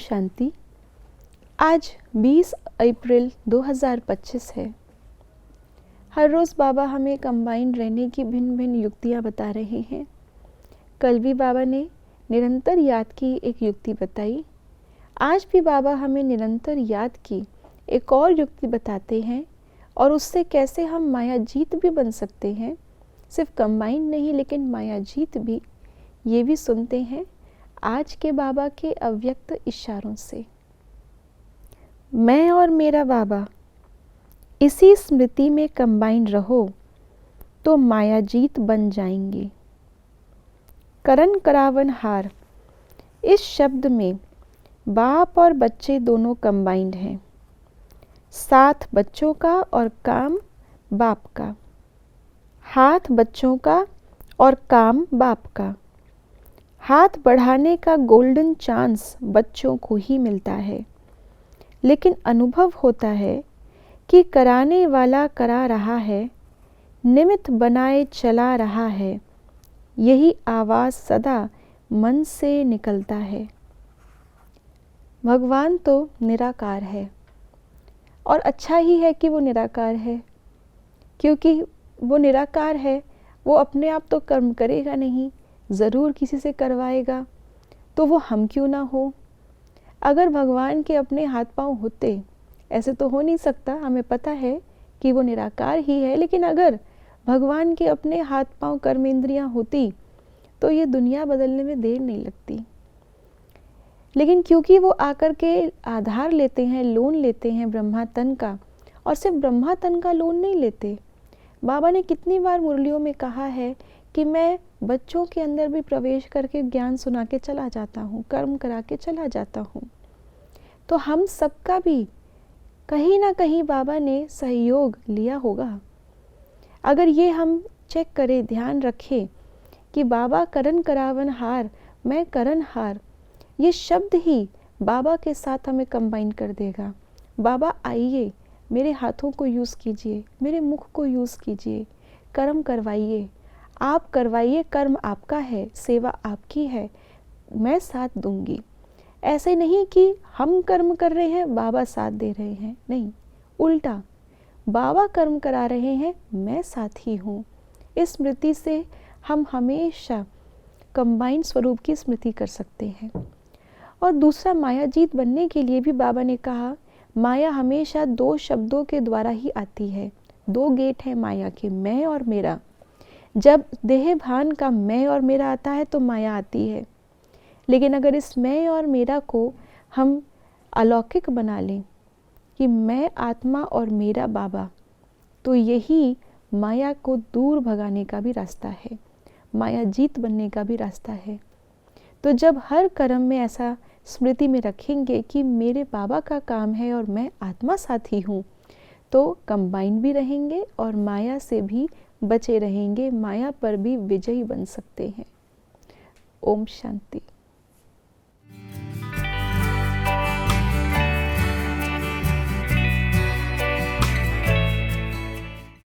शांति। आज 20 अप्रैल 2025 है। हर रोज़ बाबा हमें कंबाइंड रहने की भिन्न भिन्न युक्तियाँ बता रहे हैं। कल भी बाबा ने निरंतर याद की एक युक्ति बताई। आज भी बाबा हमें निरंतर याद की एक और युक्ति बताते हैं और उससे कैसे हम माया जीत भी बन सकते हैं। सिर्फ कंबाइंड नहीं लेकिन माया जीत भी, ये भी सुनते हैं आज के बाबा के अव्यक्त इशारों से। मैं और मेरा बाबा इसी स्मृति में कंबाइंड रहो तो माया जीत बन जाएंगे। करण करावन हार, इस शब्द में बाप और बच्चे दोनों कंबाइंड हैं। साथ बच्चों का और काम बाप का, हाथ बच्चों का और काम बाप का। हाथ बढ़ाने का गोल्डन चांस बच्चों को ही मिलता है, लेकिन अनुभव होता है कि कराने वाला करा रहा है, निमित्त बनाए चला रहा है। यही आवाज़ सदा मन से निकलता है। भगवान तो निराकार है और अच्छा ही है कि वो निराकार है, क्योंकि वो निराकार है। वो अपने आप तो कर्म करेगा नहीं, ज़रूर किसी से करवाएगा। तो वो हम क्यों ना हो। अगर भगवान के अपने हाथ पांव होते, ऐसे तो हो नहीं सकता, हमें पता है कि वो निराकार ही है। लेकिन अगर भगवान के अपने हाथ पांव कर्मेंद्रियां होती तो ये दुनिया बदलने में देर नहीं लगती। लेकिन क्योंकि वो आकर के आधार लेते हैं, लोन लेते हैं ब्रह्मा तन का, और सिर्फ ब्रह्मा तन का लोन नहीं लेते। बाबा ने कितनी बार मुरलियों में कहा है कि मैं बच्चों के अंदर भी प्रवेश करके ज्ञान सुना के चला जाता हूँ, कर्म करा के चला जाता हूँ। तो हम सबका भी कहीं ना कहीं बाबा ने सहयोग लिया होगा। अगर ये हम चेक करें, ध्यान रखें कि बाबा करण करावन हार, मैं करण हार, ये शब्द ही बाबा के साथ हमें कंबाइन कर देगा। बाबा आइए, मेरे हाथों को यूज़ कीजिए, मेरे मुख को यूज़ कीजिए, कर्म करवाइए, आप करवाइए। कर्म आपका है, सेवा आपकी है, मैं साथ दूंगी। ऐसे नहीं कि हम कर्म कर रहे हैं, बाबा साथ दे रहे हैं, नहीं, उल्टा, बाबा कर्म करा रहे हैं, मैं साथ ही हूँ। इस स्मृति से हम हमेशा कंबाइंड स्वरूप की स्मृति कर सकते हैं। और दूसरा, माया जीत बनने के लिए भी बाबा ने कहा, माया हमेशा दो शब्दों के द्वारा ही आती है। दो गेट हैं माया के, मैं और मेरा। जब देह भान का मैं और मेरा आता है तो माया आती है। लेकिन अगर इस मैं और मेरा को हम अलौकिक बना लें कि मैं आत्मा और मेरा बाबा, तो यही माया को दूर भगाने का भी रास्ता है, माया जीत बनने का भी रास्ता है। तो जब हर कर्म में ऐसा स्मृति में रखेंगे कि मेरे बाबा का काम है और मैं आत्मा साथी हूँ, तो कंबाइन भी रहेंगे और माया से भी बचे रहेंगे, माया पर भी विजयी बन सकते हैं। ओम शांति।